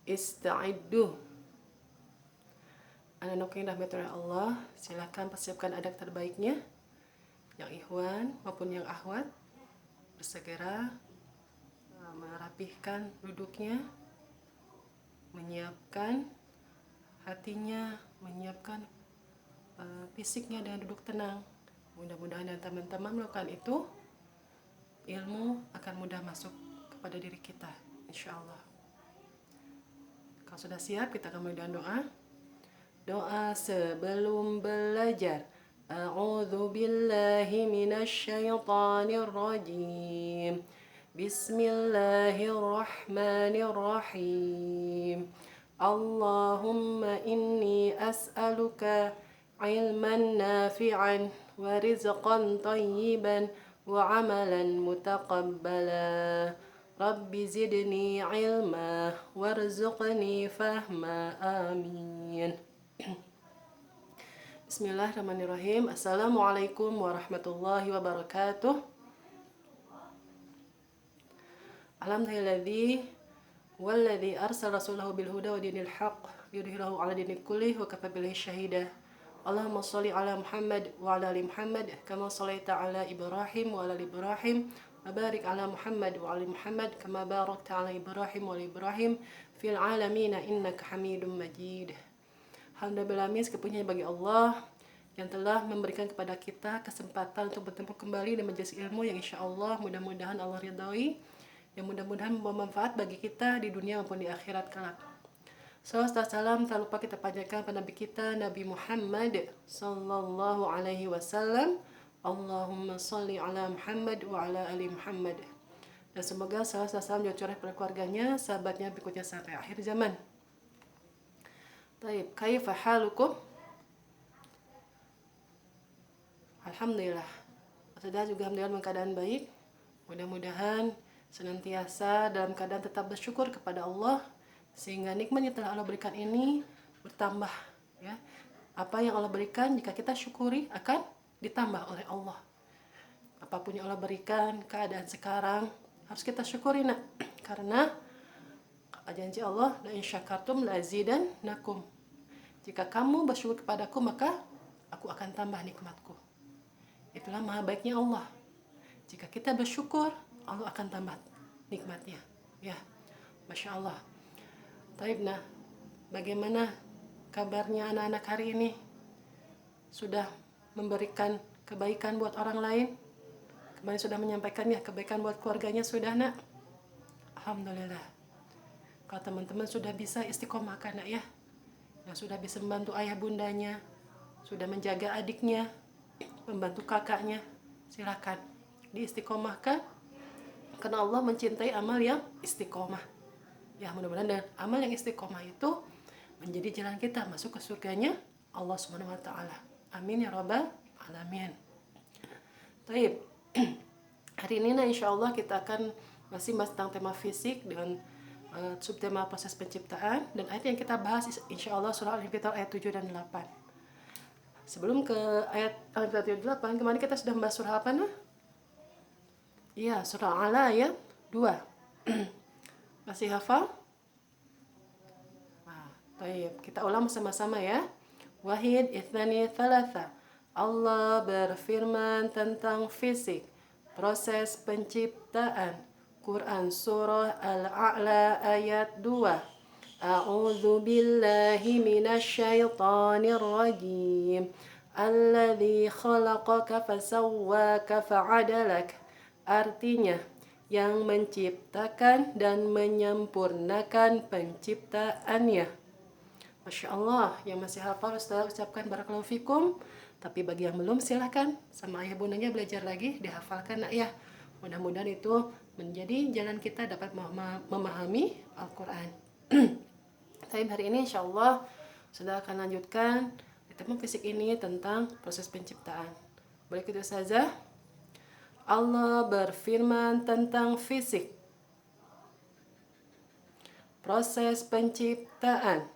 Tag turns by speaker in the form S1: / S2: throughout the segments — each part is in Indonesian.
S1: Ista'iddu. Anak-anak yang dirahmati oleh Allah, silakan persiapkan adab terbaiknya. Yang ikhwan maupun yang akhwat bersegera merapihkan duduknya, menyiapkan hatinya, menyiapkan fisiknya dengan duduk tenang. Mudah-mudahan dan teman-teman melakukan itu, ilmu akan mudah masuk kepada diri kita, insya Allah. Kalau sudah siap, kita akan mulai dengan doa. Doa sebelum belajar. A'udzu billahi minasyaitonir rajim. Bismillahirrahmanirrahim. Allahumma inni as'aluka ilman nafi'an wa rizqan tayyiban wa amalan mutaqabbala. Rabbi zidni ilma warzuqni fahma. Amin. Bismillahirrahmanirrahim. Assalamualaikum warahmatullahi wabarakatuh. Alhamdulilladzi walladzi arsala rasulahu bil huda wa dinil haqq yudhhirahu 'ala dini kullih wa kafa billahi syahida. Allahumma shalli 'ala Muhammad wa 'ala ali Muhammad kama shallaita 'ala Ibrahim wa 'ala ali Ibrahim wa barik 'ala Muhammad wa 'ala ali Muhammad kama barakta 'ala Ibrahim wa 'ala Ibrahim fil 'alamin innaka Hamidum Majid. Alhamdulillah, kepunyaan bagi Allah yang telah memberikan kepada kita kesempatan untuk bertemu kembali di majelis ilmu yang insya Allah mudah-mudahan Allah ridhoi, yang mudah-mudahan membawa manfaat bagi kita di dunia maupun di akhirat kelak. Salawat salam tak lupa kita panjatkan pada Nabi kita Nabi Muhammad sallallahu alaihi wasallam. Allahumma sholli ala Muhammad wa ala ali Muhammad. Dan semoga salawat salam dicurahkan pada keluarganya, sahabatnya, berikutnya sampai akhir zaman. Taib, kaifa halukum? Alhamdulillah. Sudah juga alhamdulillah dalam keadaan baik. Mudah-mudahan senantiasa dalam keadaan tetap bersyukur kepada Allah sehingga nikmat yang telah Allah berikan ini bertambah, ya. Apa yang Allah berikan jika kita syukuri akan ditambah oleh Allah. Apapun yang Allah berikan, keadaan sekarang harus kita syukuri, nak. Karena janji Allah, la in syakartum la azidannakum. Jika kamu bersyukur kepadaku, maka aku akan tambah nikmatku. Itulah maha baiknya Allah. Jika kita bersyukur, Allah akan tambah nikmatnya. Ya, Masya Allah. Taib, nah, bagaimana kabarnya anak-anak hari ini? Sudah memberikan kebaikan buat orang lain? Kemarin sudah menyampaikannya, kebaikan buat keluarganya sudah, nak? Alhamdulillah. Kalau teman-teman sudah bisa istiqomahkan, nak, ya. Yang sudah bisa membantu ayah bundanya, sudah menjaga adiknya, membantu kakaknya, silakan diistiqomahkan, karena Allah mencintai amal yang istiqomah. Ya, mudah-mudahan dengan amal yang istiqomah itu menjadi jalan kita masuk ke surganya Allah Subhanahu wa taala. Amin ya rabbal alamin. Taib. Hari ini insya Allah kita akan masih bahas tentang tema fisik dengan subtema proses penciptaan, dan ayat yang kita bahas insya Allah surah Al-Infitar ayat 7 dan 8. Sebelum ke ayat Al-Infitar 7 dan 8, kemarin kita sudah membahas surah apa, nah? Iya, surah Al-A'la ayat 2. Masih hafal? Nah, baik, kita ulang sama-sama ya. Wahid, ithnani, thalatha. Allah berfirman tentang fisik, proses penciptaan. Quran surah Al-A'la ayat 2. A'udzu billahi minasyaitonir rajim. Alladzi khalaqaka fasawwaka fa'adalak. Artinya, yang menciptakan dan menyempurnakan penciptaannya. Masya Allah, yang masih hafal Ustaz ucapkan barakallahu fikum. Tapi bagi yang belum, silahkan sama ayah bundanya belajar lagi, dihafalkan, nak, ya. Mudah-mudahan itu menjadi jalan kita dapat memahami Al-Quran. Tapi hari ini insya Allah sudah akan lanjutkan di tema fisik ini tentang proses penciptaan. Berikut saja. Allah berfirman tentang fisik, proses penciptaan.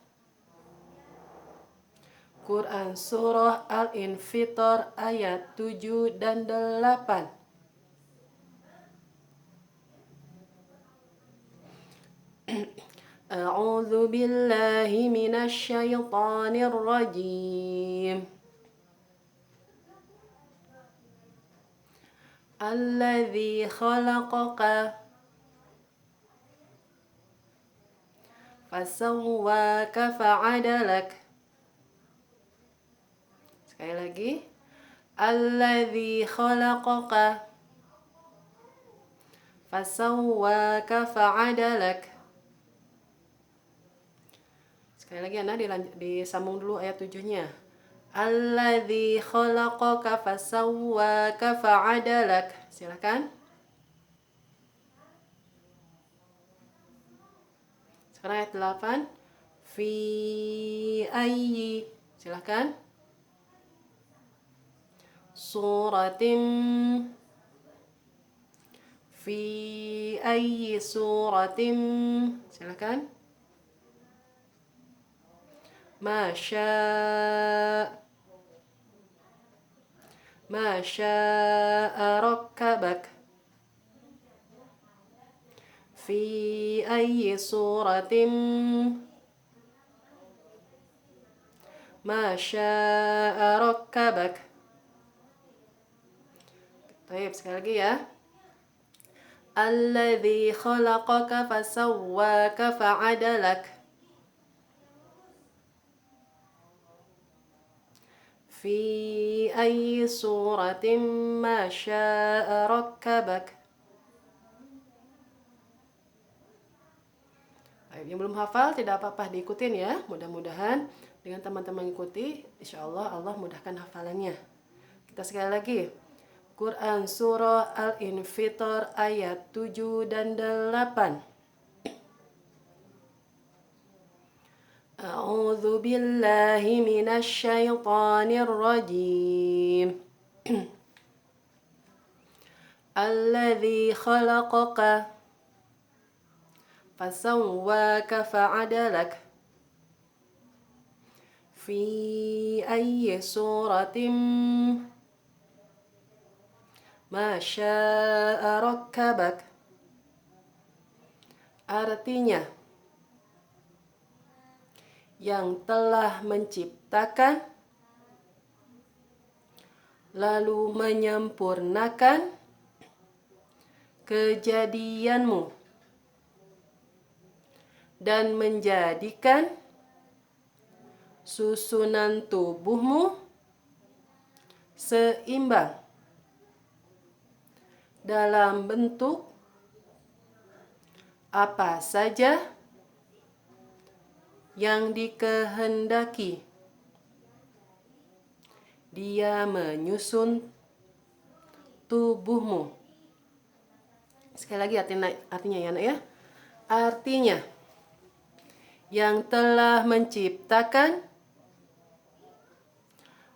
S1: Quran surah Al-Infitar ayat 7 dan 8. A'udzu billahi minasyaitonir rajim. Alladzi khalaqaka fasawwaka fa'adalak. Sekali lagi. Alladzi khalaqaka fasawwaka fa'adalak. Sekali lagi anak disambung dulu ayat 7-nya. Alladzi khalaqaka fasawwaka fa'adalak. Silakan. Sekarang ayat 8. Fi ayyi. Silakan. Suratim. Fi ayyi suratim. Silakan. Ma sya'a rakkabak. Fi ayyi suratim. Ma sya'a rakkabak. Baik, sekali lagi ya. Alladzi khalaqaka fasawwaka fa'adalak. Fi ayyi suratin ma sya'a rakkabak. Yang belum hafal tidak apa-apa diikutin ya. Mudah-mudahan dengan teman-teman ikuti, insya Allah Allah mudahkan hafalannya. Kita sekali lagi. Quran Surah Al-Infitor ayat 7 dan 8. A'udzu billahi minasyaitonir rajim. Alladzi khalaqaka fasawwaka fa'adalak. Fi ayyi suratin ma sya'a rakkabak. Artinya, yang telah menciptakan lalu menyempurnakan kejadianmu dan menjadikan susunan tubuhmu seimbang dalam bentuk apa saja yang dikehendaki. Dia menyusun tubuhmu. Sekali lagi artinya ya, Nak ya. Artinya, yang telah menciptakan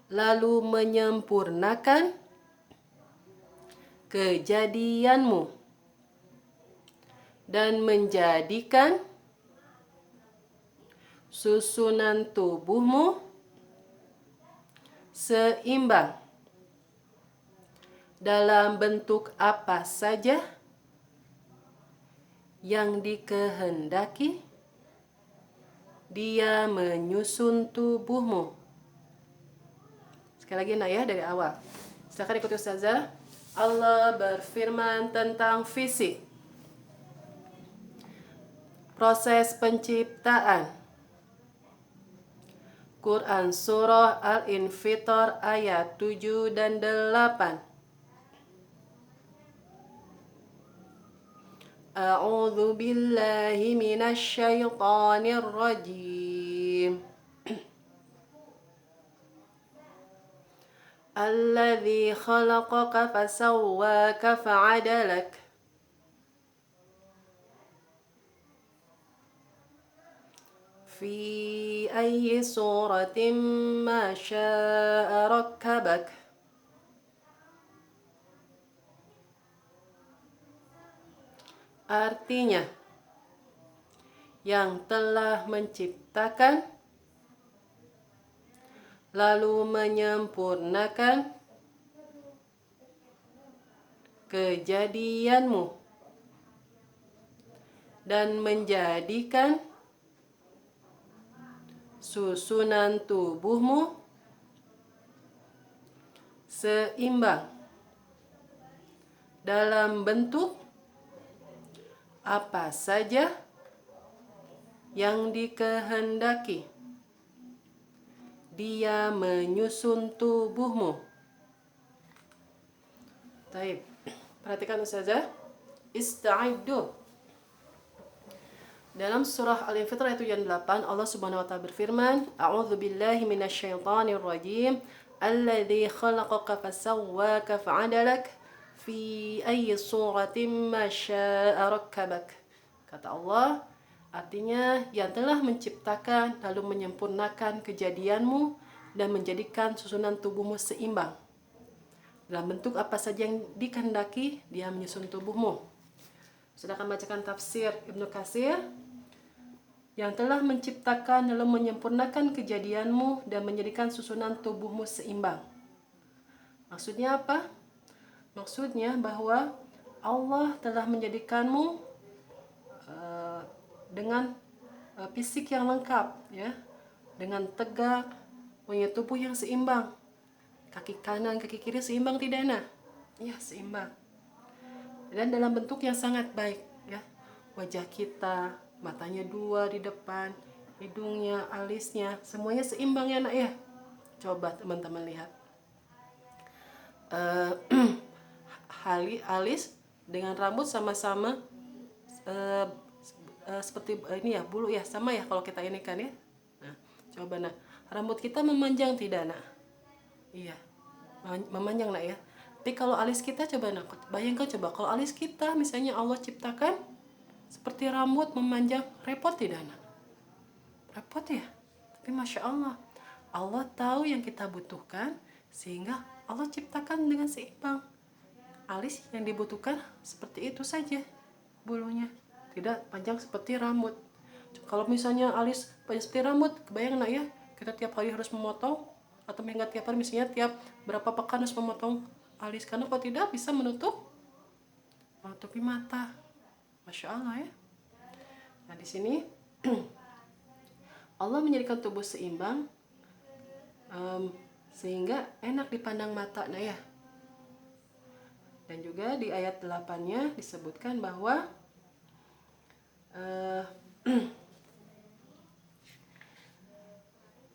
S1: lalu menyempurnakan kejadianmu dan menjadikan susunan tubuhmu seimbang dalam bentuk apa saja yang dikehendaki. Dia menyusun tubuhmu. Sekali lagi Nak ya, dari awal. Silakan ikuti Ustazah. Allah berfirman tentang fisik. Proses penciptaan. Quran Surah Al-Infitor ayat 7 dan 8. A'udzu billahi minasyaitonir rajim. Alladzi khalaqaka fasawwaka fa'adalak. Fi ayyi suratin ma sya'a rakkabak. Artinya, yang telah menciptakan lalu menyempurnakan kejadianmu dan menjadikan susunan tubuhmu seimbang dalam bentuk apa saja yang dikehendaki. Dia menyusun tubuhmu. Taib. Perhatikan Ustazah. Ista'iddu. Dalam surah Al-Infitar ayat 78 Allah Subhanahu wa taala berfirman, A'udzu billahi minasyaitonir rajim. Alladzi khalaqaka fasawwaka fa'adalak fi ayyi suratin ma syaa rakkabak. Kata Allah, artinya yang telah menciptakan lalu menyempurnakan kejadianmu dan menjadikan susunan tubuhmu seimbang. Dalam bentuk apa saja yang dikehendaki, dia menyusun tubuhmu. Sedangkan bacakan tafsir Ibnu Katsir, yang telah menciptakan lalu menyempurnakan kejadianmu dan menjadikan susunan tubuhmu seimbang. Maksudnya apa? Maksudnya bahwa Allah telah menjadikanmu dengan fisik yang lengkap, ya, dengan tegak, punya tubuh yang seimbang, kaki kanan, kaki kiri seimbang tidak nak? Ya, seimbang. Dan dalam bentuk yang sangat baik, ya, wajah kita, matanya dua di depan, hidungnya, alisnya, semuanya seimbang ya nak ya. Coba teman-teman lihat, alis dengan rambut sama-sama seperti ini ya, bulu ya, sama ya kalau kita ini kan ya. Nah, coba nak, rambut kita memanjang tidak nak? Iya, memanjang nak ya. Tapi kalau alis kita coba nak, bayangkan coba kalau alis kita misalnya Allah ciptakan seperti rambut memanjang, repot tidak nak? Repot ya. Tapi Masya Allah, Allah tahu yang kita butuhkan sehingga Allah ciptakan dengan seimbang. Alis yang dibutuhkan seperti itu saja bulunya, tidak panjang seperti rambut. Kalau misalnya alis panjang seperti rambut, kebayang nak ya, kita tiap hari harus memotong, atau hingga tiap hari misalnya tiap berapa pekan harus memotong alis, karena kalau tidak bisa menutupi mata. Masya Allah ya. Nah di sini Allah menjadikan tubuh seimbang sehingga enak dipandang mata nah ya. Dan juga di ayat 8-nya disebutkan bahwa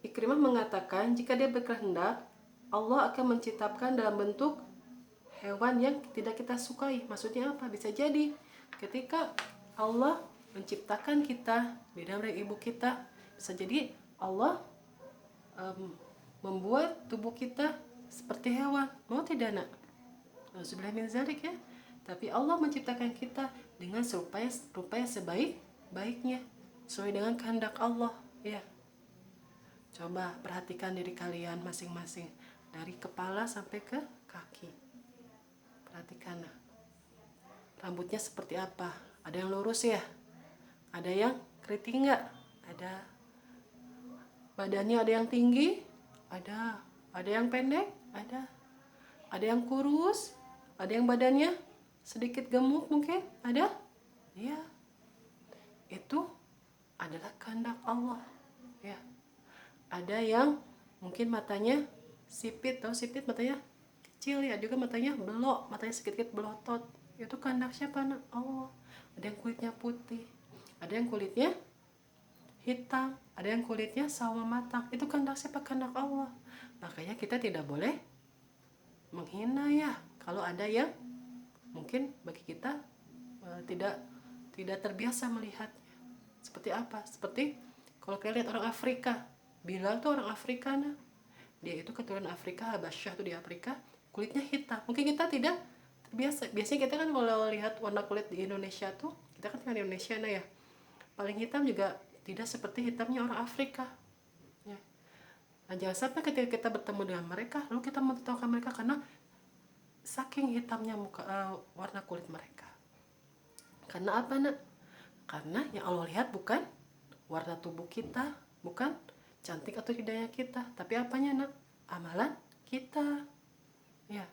S1: Ikrimah mengatakan jika dia berkehendak, Allah akan menciptakan dalam bentuk hewan yang tidak kita sukai. Maksudnya apa? Bisa jadi ketika Allah menciptakan kita di dalam rahim ibu kita, bisa jadi Allah membuat tubuh kita seperti hewan. Mau tidak nak? Nauzubillah min zalik ya. Tapi Allah menciptakan kita dengan rupa yang sebaik-baiknya, sesuai dengan kehendak Allah ya. Coba perhatikan diri kalian masing-masing dari kepala sampai ke kaki. Perhatikan nah, rambutnya seperti apa? Ada yang lurus ya? Ada yang keriting enggak? Ada. Badannya ada yang tinggi? Ada. Ada yang pendek? Ada. Ada yang kurus? Ada yang badannya sedikit gemuk mungkin? Ada? Iya. Itu adalah kehendak Allah. Ya. Ada yang mungkin matanya sipit, tahu sipit matanya kecil ya, juga matanya belok, matanya sedikit belotot. Itu kehendak siapa nak? Allah. Ada yang kulitnya putih, ada yang kulitnya hitam, ada yang kulitnya sawo matang. Itu kehendak siapa? Kehendak Allah. Makanya kita tidak boleh menghina ya kalau ada yang mungkin bagi kita tidak terbiasa melihatnya. Seperti apa? Seperti kalau kalian lihat orang Afrika, Bilal tuh orang Afrika nah. Dia itu keturunan Afrika, Habasyah tuh di Afrika, kulitnya hitam. Mungkin kita tidak terbiasa. Biasanya kita kan kalau lihat warna kulit di Indonesia tuh, kita kan tinggal di Indonesia nah ya, paling hitam juga tidak seperti hitamnya orang Afrika ya. Nah jangan sampai ketika kita bertemu dengan mereka lalu kita mentertawakan mereka karena saking hitamnya warna kulit mereka. Karena apa nak? Karena yang Allah lihat bukan warna tubuh kita, bukan cantik atau tidaknya kita, tapi apanya nak? Amalan kita ya.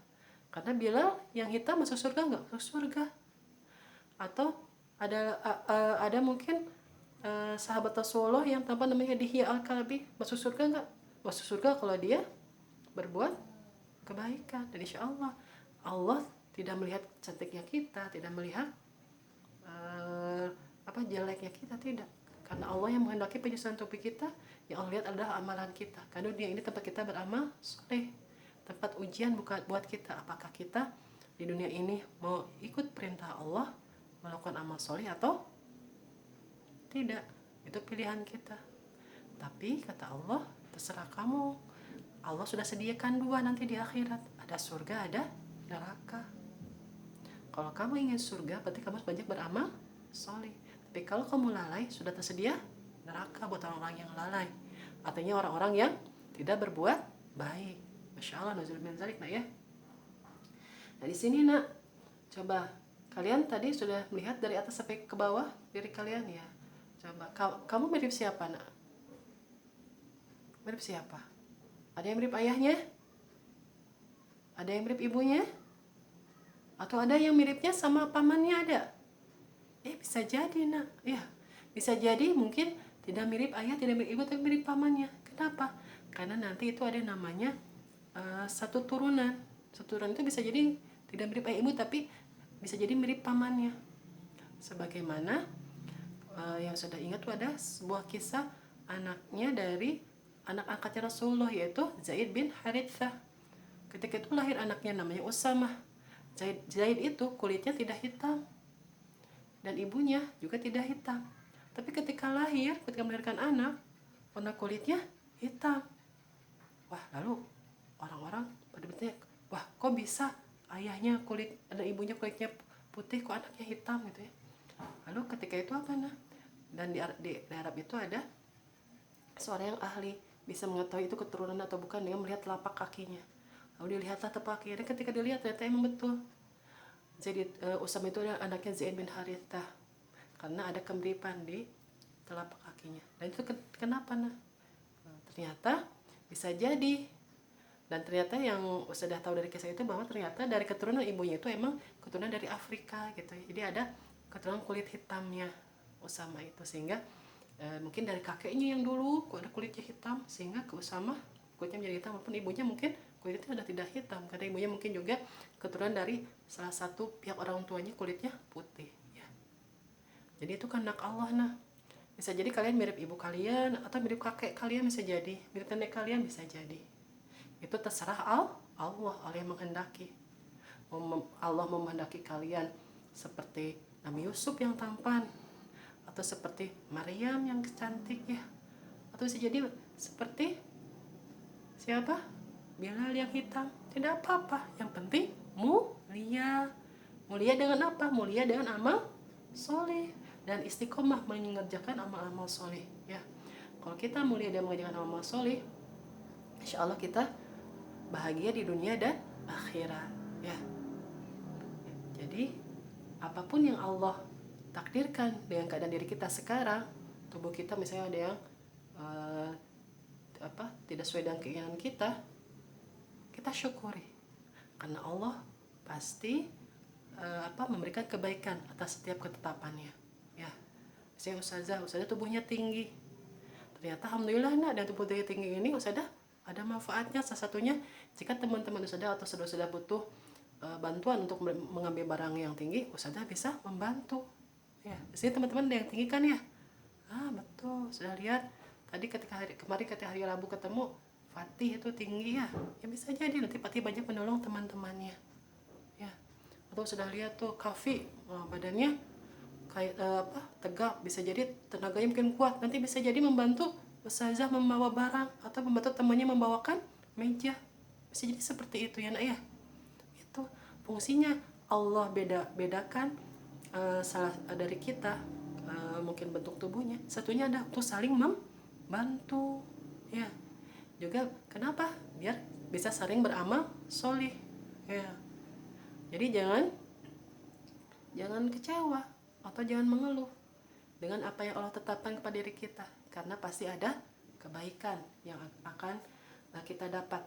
S1: Karena Bilal yang hitam masuk surga nggak? Masuk surga. Atau ada mungkin sahabat Rasulullah yang tampan namanya Dihya Al-Kalbi, masuk surga nggak? Masuk surga kalau dia berbuat kebaikan. Dan insya Allah Allah tidak melihat cantiknya kita, tidak melihat jeleknya kita, tidak. Karena Allah yang menghendaki penyusunan tubuh kita, yang Allah lihat adalah amalan kita. Karena dunia ini tempat kita beramal soleh, tempat ujian bukan buat kita, apakah kita di dunia ini mau ikut perintah Allah, melakukan amal soleh atau tidak. Itu pilihan kita. Tapi kata Allah, terserah kamu. Allah sudah sediakan dua nanti di akhirat, ada surga, ada neraka. Kalau kamu ingin surga, berarti kamu harus banyak beramal soleh. Tapi kalau kamu lalai, sudah tersedia neraka buat orang-orang yang lalai. Artinya orang-orang yang tidak berbuat baik. Masya Allah, nuzul min zalik, nak ya. Nah di sini nak, coba kalian tadi sudah melihat dari atas sampai ke bawah diri kalian ya. Coba kamu mirip siapa nak? Mirip siapa? Ada yang mirip ayahnya? Ada yang mirip ibunya? Atau ada yang miripnya sama pamannya, ada? Bisa jadi nak, ya. Bisa jadi mungkin tidak mirip ayah, tidak mirip ibu, tapi mirip pamannya. Kenapa? Karena nanti itu ada namanya satu turunan. Satu turunan itu bisa jadi tidak mirip ayah ibu, tapi bisa jadi mirip pamannya. Sebagaimana yang sudah ingat tuh ada sebuah kisah anaknya dari anak angkatnya Rasulullah, yaitu Zaid bin Harithah. Ketika itu lahir anaknya namanya Usamah. Zaid itu kulitnya tidak hitam dan ibunya juga tidak hitam. Tapi ketika melahirkan anak, warna kulitnya hitam. Wah, lalu orang-orang pada bertanya, wah kok bisa ayahnya kulit dan ibunya kulitnya putih, kok anaknya hitam gitu ya. Lalu ketika itu apa nah? Dan di Arab itu ada seorang yang ahli bisa mengetahui itu keturunan atau bukan dengan melihat telapak kakinya. Lalu dilihatlah telapak kakinya, dan ketika dilihat ternyata emang betul. Jadi Usama itu adalah anaknya Zaid bin Harithah, karena ada kemiripan di telapak kakinya. Dan itu kenapa nah? Ternyata bisa jadi. Dan ternyata yang sudah tahu dari kisah itu bahwa ternyata dari keturunan ibunya itu emang keturunan dari Afrika gitu ya. Jadi ada keturunan kulit hitamnya Usama itu, sehingga mungkin dari kakeknya yang dulu kok ada kulitnya hitam, sehingga ke Usama kulitnya menjadi hitam, walaupun ibunya mungkin kulitnya sudah tidak hitam, karena ibunya mungkin juga keturunan dari salah satu pihak orang tuanya kulitnya putih ya. Jadi itu kan anak Allah nah. Bisa jadi kalian mirip ibu kalian, atau mirip kakek kalian, bisa jadi mirip nenek kalian, bisa jadi. Itu terserah Allah yang menghendaki. Allah menghendaki kalian seperti Nabi Yusuf yang tampan, atau seperti Maryam yang cantik ya, atau bisa jadi seperti siapa? Bilal yang hitam. Tidak apa-apa, yang penting mulia. Mulia dengan apa? Mulia dengan amal soleh dan istiqomah mengerjakan amal-amal soleh ya. Kalau kita mulia dan mengerjakan amal soleh, insya Allah kita bahagia di dunia dan akhirat ya. Jadi apapun yang Allah takdirkan dengan keadaan diri kita sekarang, tubuh kita misalnya ada yang tidak sesuai dengan keinginan kita, kita syukuri, karena Allah pasti memberikan kebaikan atas setiap ketetapannya ya. Misalnya ustazah tubuhnya tinggi, ternyata alhamdulillah nak, dan tubuh tinggi ini ustazah ada manfaatnya. Salah satunya jika teman-teman ustazah atau saudara-saudara butuh bantuan untuk mengambil barang yang tinggi, ustazah bisa membantu ya. Di sini teman-teman ada yang tinggi kan ya? Betul, sudah lihat tadi ketika hari Rabu ketemu Fatih itu tinggi ya. Ya bisa jadi nanti Fatih banyak menolong teman-temannya ya. Atau sudah lihat tuh Kafi, badannya kayak tegap, bisa jadi tenaganya mungkin kuat, nanti bisa jadi membantu ustazah membawa barang atau membantu temannya membawakan meja. Bisa jadi seperti itu ya nak ya. Itu fungsinya Allah bedakan salah dari kita, mungkin bentuk tubuhnya. Satunya ada untuk saling membantu ya. Juga kenapa? Biar bisa saling beramal soleh ya. Jadi jangan kecewa atau jangan mengeluh dengan apa yang Allah tetapkan kepada diri kita, karena pasti ada kebaikan yang akan kita dapat.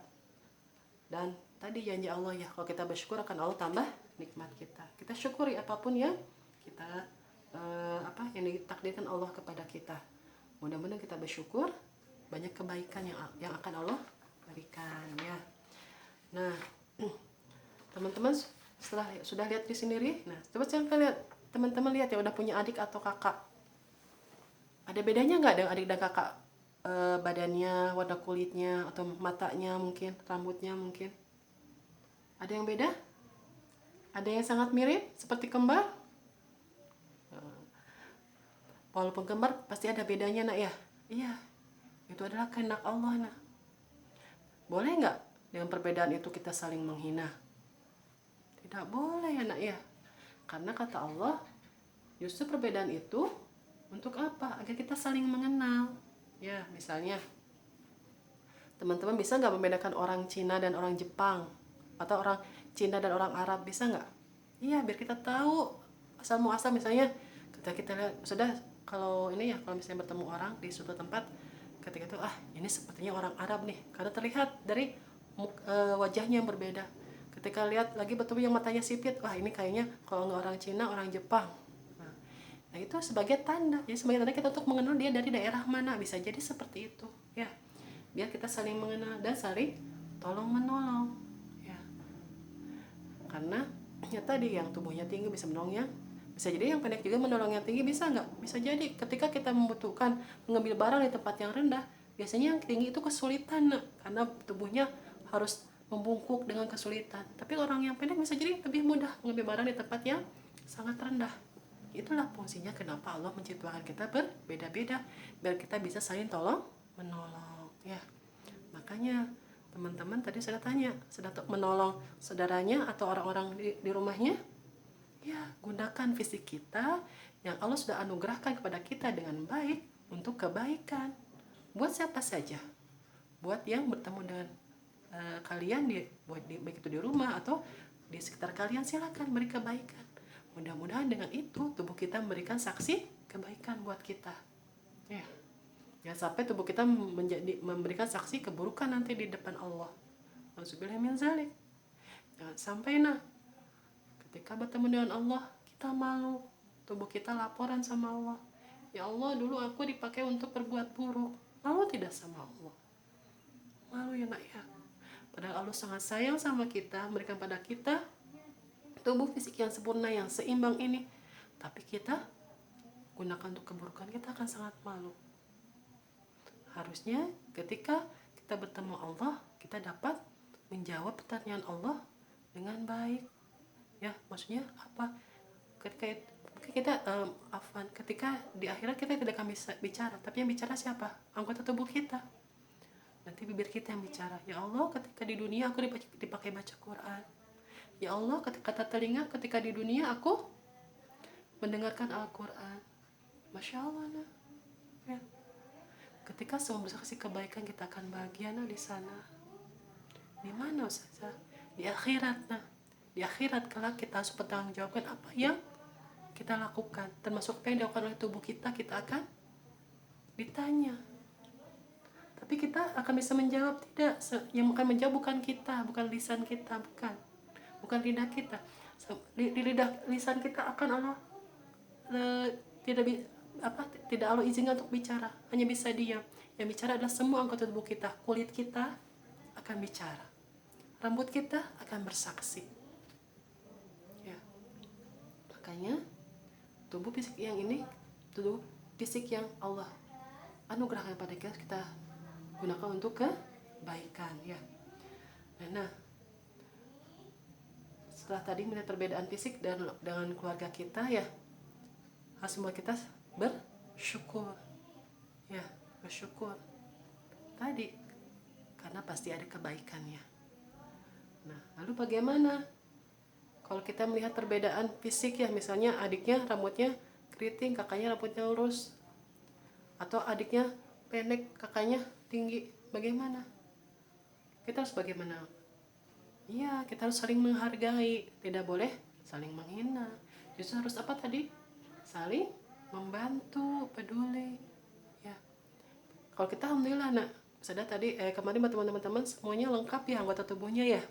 S1: Dan tadi janji Allah ya, kalau kita bersyukur akan Allah tambah nikmat kita. Kita syukuri apapun yang kita yang ditakdirkan Allah kepada kita. Mudah-mudahan kita bersyukur, banyak kebaikan yang akan Allah berikan ya. Nah, teman-teman setelah sudah lihat di sendiri, nah coba lihat, teman-teman lihat ya, udah punya adik atau kakak, ada bedanya nggak dengan adik dan kakak? Badannya, warna kulitnya, atau matanya mungkin, rambutnya mungkin, ada yang beda? Ada yang sangat mirip seperti kembar? Walaupun kembar pasti ada bedanya nak ya. Iya, itu adalah kehendak Allah nak. Boleh nggak dengan perbedaan itu kita saling menghina? Tidak boleh ya nak ya. Karena kata Allah, justru perbedaan itu untuk apa? Agar kita saling mengenal. Ya, misalnya teman-teman bisa nggak membedakan orang Cina dan orang Jepang? Atau orang Cina dan orang Arab, bisa nggak? Iya, biar kita tahu asal muasal. Misalnya ketika kita lihat, sudah kalau ini ya, kalau misalnya bertemu orang di suatu tempat, ketika itu ini sepertinya orang Arab nih, karena terlihat dari wajahnya yang berbeda. Ketika lihat lagi bertemu yang matanya sipit, wah ini kayaknya kalau nggak orang Cina, orang Jepang. Nah itu sebagai tanda, jadi sebagai tanda kita untuk mengenal dia dari daerah mana, bisa jadi seperti itu ya, biar kita saling mengenal dan saling tolong menolong ya. Karena ya tadi yang tubuhnya tinggi bisa menolong yang, bisa jadi yang pendek juga menolong yang tinggi, bisa nggak? Bisa jadi ketika kita membutuhkan mengambil barang di tempat yang rendah, biasanya yang tinggi itu kesulitan karena tubuhnya harus membungkuk dengan kesulitan. Tapi orang yang pendek bisa jadi lebih mudah mengambil barang di tempat yang sangat rendah. Itulah fungsinya kenapa Allah menciptakan kita berbeda-beda, biar kita bisa saling tolong menolong ya. Makanya teman-teman tadi saya tanya, sedang menolong saudaranya atau orang-orang di rumahnya, ya gunakan fisik kita yang Allah sudah anugerahkan kepada kita dengan baik untuk kebaikan. Buat siapa saja, buat yang bertemu dengan kalian, baik itu di rumah atau di sekitar kalian, silakan beri kebaikan. Mudah-mudahan dengan itu tubuh kita memberikan saksi kebaikan buat kita ya. Jangan sampai tubuh kita memberikan saksi keburukan nanti di depan Allah. Auzubillahi min zalik. Jangan sampai ketika bertemu dengan Allah kita malu, tubuh kita laporan sama Allah, ya Allah dulu aku dipakai untuk berbuat buruk. Malu tidak sama Allah? Malu ya nak ya. Padahal Allah sangat sayang sama kita, memberikan pada kita tubuh fisik yang sempurna, yang seimbang ini, tapi kita gunakan untuk keburukan, kita akan sangat malu. Harusnya ketika kita bertemu Allah, kita dapat menjawab pertanyaan Allah dengan baik ya. Maksudnya apa? Ketika di akhirat kita tidak akan bisa bicara, tapi yang bicara siapa? Anggota tubuh kita. Nanti bibir kita yang bicara, ya Allah ketika di dunia aku dipakai baca Quran, ya Allah kata telinga ketika di dunia aku mendengarkan Al-Quran. Masya Allah ya. Ketika semua bersaksi kebaikan, kita akan bahagia di sana. Di mana Ustazah? Di akhirat di akhirat kelak kita harus bertanggung jawabkan apa yang kita lakukan, termasuk apa yang dilakukan oleh tubuh kita, kita akan ditanya. Tapi kita akan bisa menjawab tidak? Yang akan menjawab bukan kita, bukan lisan kita, bukan lidah kita. Di lisan kita akan Allah tidak Allah izinkan untuk bicara, hanya bisa diam. Yang bicara adalah semua anggota tubuh kita. Kulit kita akan bicara, rambut kita akan bersaksi ya. Makanya tubuh fisik yang ini, tubuh fisik yang Allah anugerahkan pada kita gunakan untuk kebaikan ya. Nah, setelah tadi melihat perbedaan fisik dan dengan keluarga kita ya, harus membuat kita bersyukur ya, bersyukur tadi karena pasti ada kebaikannya. Nah, lalu bagaimana kalau kita melihat perbedaan fisik ya, misalnya adiknya rambutnya keriting, kakaknya rambutnya lurus, atau adiknya pendek, kakaknya tinggi, bagaimana? Kita harus bagaimana? Iya, kita harus saling menghargai, tidak boleh saling menghina. Justru harus apa tadi? Saling membantu, peduli ya. Kalau kita alhamdulillah sudah tadi kemarin teman-teman semuanya lengkap ya anggota tubuhnya ya.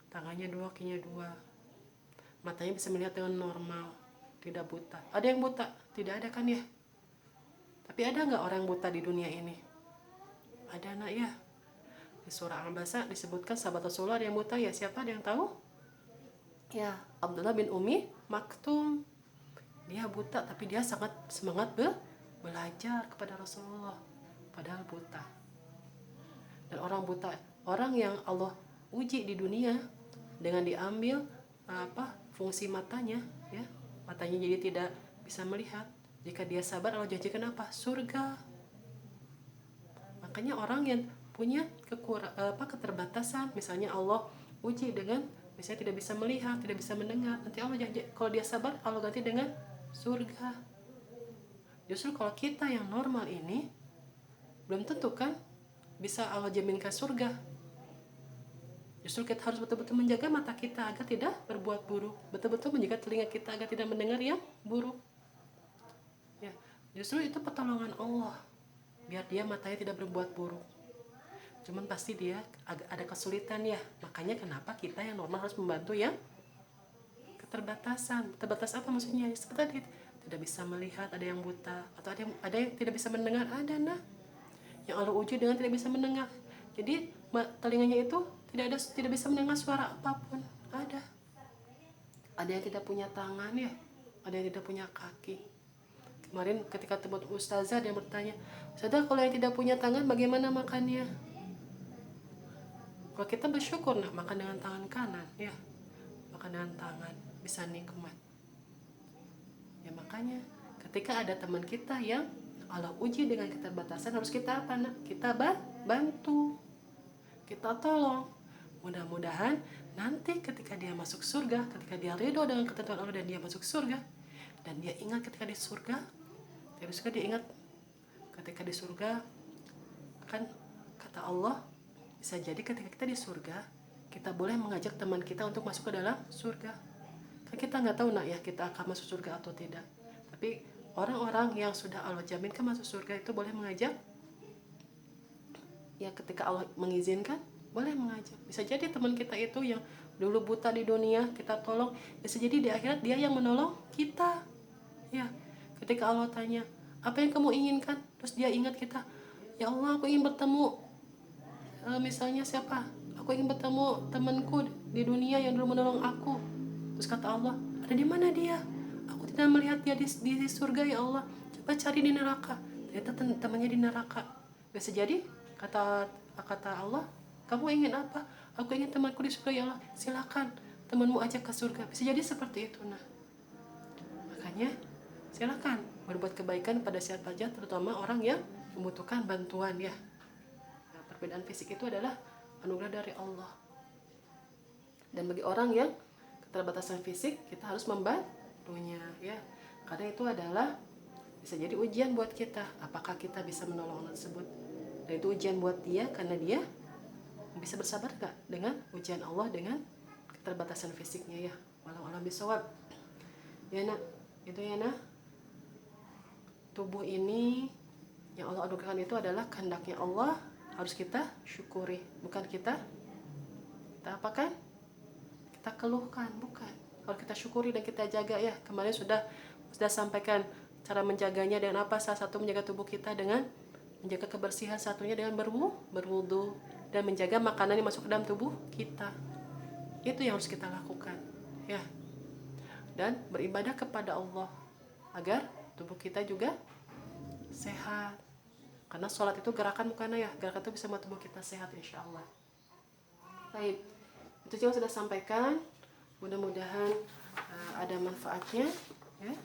S1: Tangannya 2, kakinya 2, matanya bisa melihat dengan normal, tidak buta. Ada yang buta? Tidak ada kan ya? Tapi ada nggak orang yang buta di dunia ini? Ada nak ya. Di surah Al-Baqarah disebutkan sahabat Rasulullah ada yang buta ya. Siapa, ada yang tahu? Ya, Abdullah bin Umi Maktum. Dia buta tapi dia sangat semangat belajar kepada Rasulullah. Padahal buta. Dan orang buta, orang yang Allah uji di dunia dengan diambil fungsi matanya, ya, matanya jadi tidak bisa melihat. Jika dia sabar, Allah janjikan apa? Surga. Makanya orang yang punya keterbatasan, misalnya Allah uji dengan misalnya tidak bisa melihat, tidak bisa mendengar, nanti Allah janji kalau dia sabar Allah ganti dengan surga. Justru kalau kita yang normal ini belum tentu kan bisa Allah jaminkan surga. Justru kita harus betul-betul menjaga mata kita agar tidak berbuat buruk, betul-betul menjaga telinga kita agar tidak mendengar yang buruk. Ya, justru itu pertolongan Allah biar dia matanya tidak berbuat buruk. Cuman pasti dia ada kesulitan ya. Makanya kenapa kita yang normal harus membantu yang keterbatasan. Terbatas apa maksudnya? Seperti tadi, tidak bisa melihat, ada yang buta, atau ada yang tidak bisa mendengar, ada nah. Yang Allah uji dengan tidak bisa mendengar. Jadi telinganya itu tidak bisa mendengar suara apapun. Ada. Ada yang tidak punya tangan ya, ada yang tidak punya kaki. Kemarin ketika tempat ustazah dia bertanya, "Ustazah, kalau yang tidak punya tangan bagaimana makannya?" Kalau kita bersyukur nak makan dengan tangan kanan, ya, makan dengan tangan bisa nikmat. Ya makanya ketika ada teman kita yang Allah uji dengan keterbatasan, harus kita apa nak? Kita bantu, kita tolong. Mudah-mudahan nanti ketika dia masuk surga, ketika dia ridho dengan ketentuan Allah dan dia masuk surga, dan dia ingat ketika di surga, dia ingat ketika di surga kan kata Allah, bisa jadi ketika kita di surga, kita boleh mengajak teman kita untuk masuk ke dalam surga. Kan kita nggak tahu nak ya kita akan masuk surga atau tidak. Tapi orang-orang yang sudah Allah jaminkan masuk surga itu boleh mengajak. Ya ketika Allah mengizinkan, boleh mengajak. Bisa jadi teman kita itu yang dulu buta di dunia, kita tolong. Bisa jadi di akhirat dia yang menolong kita. Ya, ketika Allah tanya, apa yang kamu inginkan? Terus dia ingat kita, ya Allah aku ingin bertemu misalnya siapa, aku ingin bertemu temanku di dunia yang dulu menolong aku. Terus kata Allah, ada di mana dia? Aku tidak melihat dia di surga ya Allah, coba cari di neraka. Ternyata temannya di neraka. Bisa jadi kata Allah, kamu ingin apa? Aku ingin temanku di surga ya Allah, silakan temanmu ajak ke surga. Bisa jadi seperti itu. Nah, makanya silakan berbuat kebaikan pada siapa saja, terutama orang yang membutuhkan bantuan ya. Perbedaan fisik itu adalah anugerah dari Allah. Dan bagi orang yang keterbatasan fisik, kita harus membantunya ya. Karena itu adalah bisa jadi ujian buat kita, apakah kita bisa menolong orang tersebut. Dan itu ujian buat dia karena dia bisa bersabar gak dengan ujian Allah dengan keterbatasan fisiknya ya. Walau alam bisawab. Ya nak, itu ya nak. Tubuh ini yang Allah anugerahkan itu adalah kehendaknya Allah, harus kita syukuri, bukan kita apakan? Kita keluhkan, bukan. Kalau kita syukuri dan kita jaga ya, kemarin sudah sampaikan cara menjaganya dengan apa? Salah satu menjaga tubuh kita dengan menjaga kebersihan, satunya dengan berwudu dan menjaga makanan yang masuk ke dalam tubuh kita. Itu yang harus kita lakukan, ya. Dan beribadah kepada Allah agar tubuh kita juga sehat. Karena sholat itu gerakan bukan ya, gerakan itu bisa membuat tubuh kita sehat insya Allah. Baik, itu juga sudah sampaikan. Mudah-mudahan ada manfaatnya ya.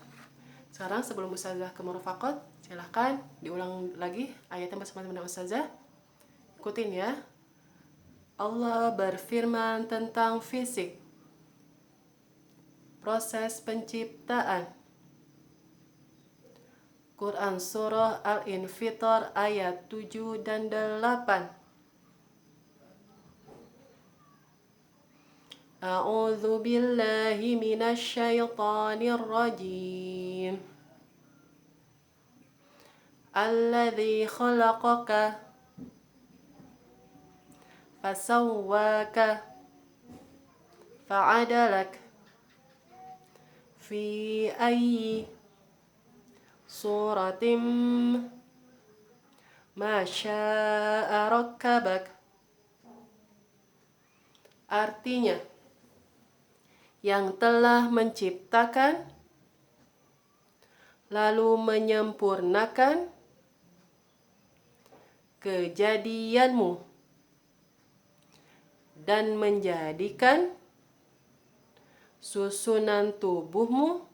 S1: Sekarang sebelum ustazah ke murafaqat, silahkan diulang lagi ayatnya bersama dengan ustazah. Ikutin ya. Allah berfirman tentang fisik, proses penciptaan. Quran Surah Al-Infitar ayat 7 dan 8. A'udzu billahi minasy syaithanir rajim. Alladzi khalaqaka fasawwaka fa'adalak fi ayyi suratim ma syaa rakkabak. Artinya, yang telah menciptakan lalu menyempurnakan kejadianmu dan menjadikan susunan tubuhmu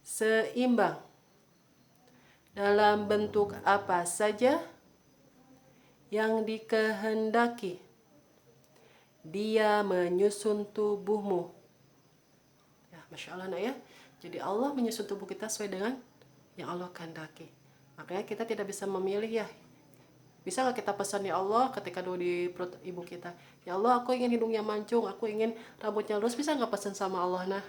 S1: seimbang dalam bentuk apa saja yang dikehendaki. Dia menyusun tubuhmu. Ya, Masya Allah, nak ya. Jadi Allah menyusun tubuh kita sesuai dengan yang Allah kehendaki. Makanya kita tidak bisa memilih ya. Bisa nggak kita pesan ya Allah ketika dulu di perut ibu kita, ya Allah aku ingin hidungnya mancung, aku ingin rambutnya lurus, bisa nggak pesan sama Allah? Nah,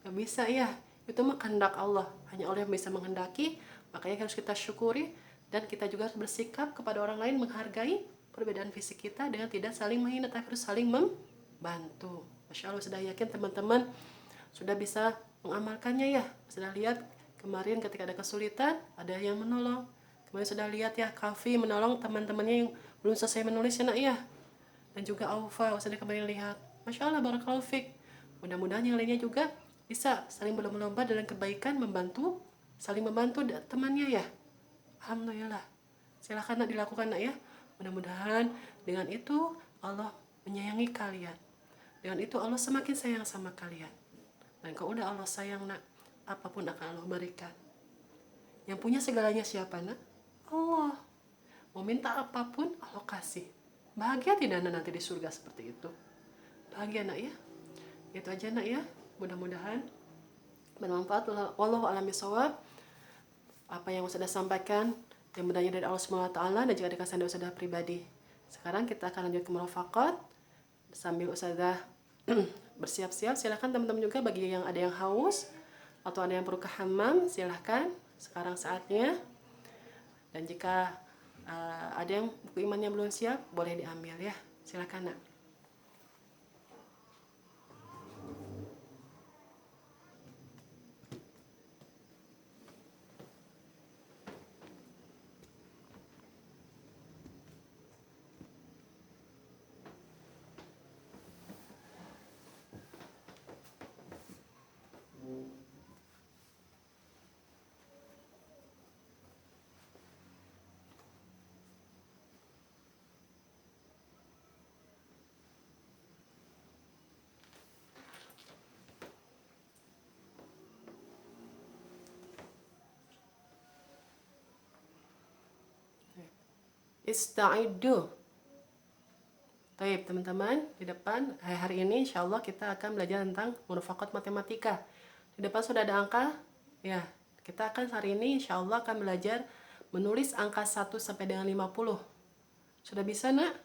S1: nggak bisa ya. Itu mah kehendak Allah. Hanya Allah yang bisa menghendaki. Makanya harus kita syukuri dan kita juga harus bersikap kepada orang lain, menghargai perbedaan fisik kita dengan tidak saling menghina, tapi harus saling membantu. Masya Allah, sudah yakin teman-teman sudah bisa mengamalkannya ya? Sudah lihat kemarin ketika ada kesulitan, ada yang menolong. Kemarin sudah lihat ya, Kavi menolong teman-temannya yang belum selesai menulis ya nak ya. Dan juga Aufa, sudah kemarin lihat. Masya Allah, barakallahu fiq. Mudah-mudahan yang lainnya juga bisa saling berlomba-lomba dalam kebaikan, membantu, saling membantu temannya ya. Alhamdulillah. Silahkan nak dilakukan nak ya. Mudah-mudahan dengan itu Allah menyayangi kalian. Dengan itu Allah semakin sayang sama kalian. Dan kalau udah Allah sayang nak, apapun akan Allah berikan. Yang punya segalanya siapa nak? Allah. Mau minta apapun Allah kasih. Bahagia tidak nak nanti di surga seperti itu? Bahagia nak ya? Itu aja nak ya. Mudah-mudahan bermanfaat. Wallahu a'lam bishawab. Apa yang sudah sampaikan yang benarnya dari Allah SWT dan juga dikasih dari Ustazah pribadi. Sekarang kita akan lanjut ke murafaqat sambil Ustazah bersiap-siap. Silahkan teman-teman juga bagi yang ada yang haus atau ada yang perlu ke hammam, silahkan sekarang saatnya. Dan jika ada yang buku imannya belum siap, boleh diambil ya. Silahkan nak. Ista'iddu. Baik teman-teman, di depan hari ini insya Allah kita akan belajar tentang murafaqat matematika. Di depan sudah ada angka, ya. Kita akan hari ini insya Allah akan belajar menulis angka 1 sampai dengan 50. Sudah bisa nak?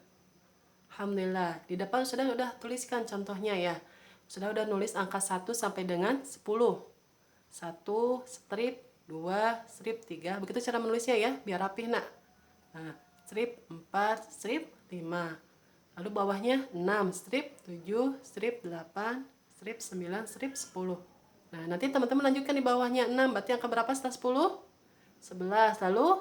S1: Alhamdulillah. Di depan sudah tuliskan contohnya ya. Sudah nulis angka 1 sampai dengan 10. 1 strip, 2 strip, 3. Begitu cara menulisnya ya, biar rapih nak. Nah, strip 4, strip 5. Lalu bawahnya 6, strip 7, strip 8, strip 9, strip 10. Nah, nanti teman-teman lanjutkan di bawahnya 6. Berarti angka berapa setelah 10? 11. Lalu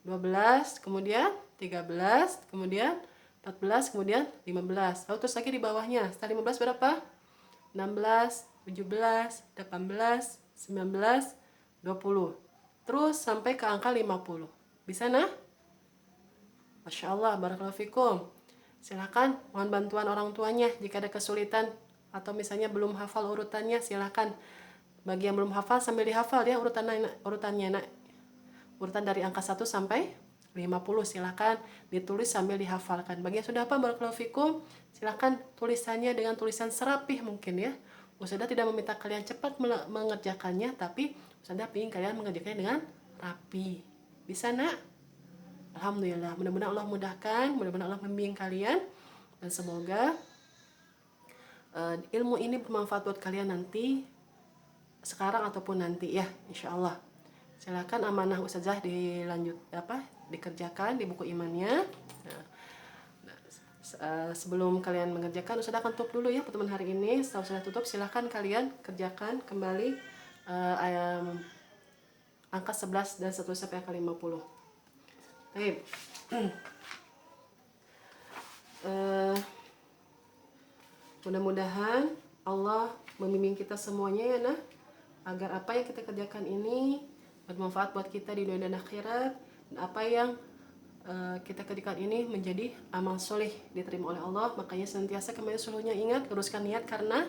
S1: 12, kemudian 13, kemudian 14, kemudian 15. Lalu terus lagi di bawahnya. Setelah 15 berapa? 16, 17, 18, 19, 20. Terus sampai ke angka 50. Bisa nah? Masya Allah, barakallahu fikum. Silakan mohon bantuan orang tuanya jika ada kesulitan atau misalnya belum hafal urutannya, silakan. Bagi yang belum hafal sambil dihafal ya urutannya nak. Urutan dari angka 1 sampai 50 silakan ditulis sambil dihafalkan. Bagi yang sudah hafal barakallahu fikum, silakan tulisannya dengan tulisan serapih mungkin ya. Ustazah tidak meminta kalian cepat mengerjakannya, tapi Ustazah ingin kalian mengerjakannya dengan rapi. Bisa nak? Alhamdulillah, mudah-mudahan Allah mudahkan, mudah-mudahan Allah membimbing kalian, dan semoga ilmu ini bermanfaat buat kalian nanti, sekarang ataupun nanti ya, insya Allah. Silakan amanah Ustazah dikerjakan di buku imannya. Nah, Sebelum kalian mengerjakan, Ustazah akan tutup dulu ya pertemuan hari ini. Setelah Ustazah tutup, silahkan kalian kerjakan kembali angka 11 dan seterusnya sampai angka 50. Baik. Mudah-mudahan Allah membimbing kita semuanya ya nah, agar apa yang kita kerjakan ini bermanfaat buat kita di dunia dan akhirat, dan apa yang kita kerjakan ini menjadi amal soleh diterima oleh Allah. Makanya senantiasa kembali seluruhnya ingat, luruskan niat karena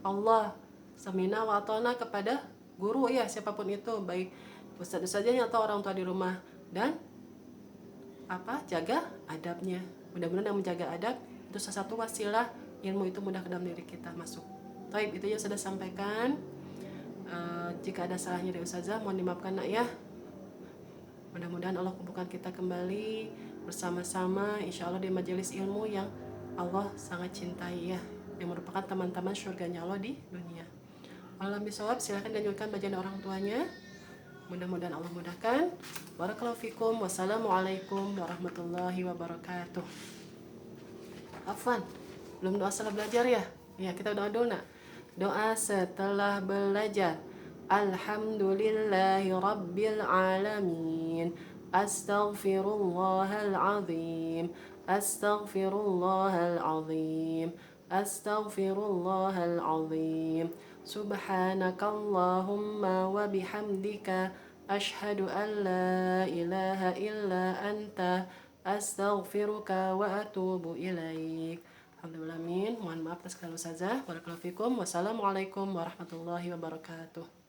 S1: Allah. Samina wa atona kepada guru ya, siapapun itu, baik ustadz saja atau orang tua di rumah, dan jaga adabnya. Mudah-mudahan yang menjaga adab itu salah satu wasilah ilmu itu mudah ke dalam diri kita masuk. Baik, itu yang sudah sampaikan. Jika ada salahnya dari ustazah mohon dimaafkan nak ya. Mudah-mudahan Allah kumpulkan kita kembali bersama-sama insya Allah di majelis ilmu yang Allah sangat cintai ya, yang merupakan teman-teman surganya Allah di dunia. Allah bisawab, silahkan dianjurkan bacaan orang tuanya. Mudah-mudahan Allah mudahkan. Barakallahu fikum. Wassalamualaikum warahmatullahi wabarakatuh. Afwan, belum doa setelah belajar ya? Ya, kita doa dulu nak. Doa setelah belajar. Alhamdulillahi rabbil alamin. Astaghfirullahal azim. Astaghfirullahal azim. Astaghfirullahal azim. Subhanakallahumma wa bihamdika asyhadu an la ilaha illa anta astaghfiruka wa atubu ilaik. Alhamdulillah, amin. Mohon maaf atas kesalahan ustazah. Barakallahu fikum. Wassalamualaikum warahmatullahi wabarakatuh.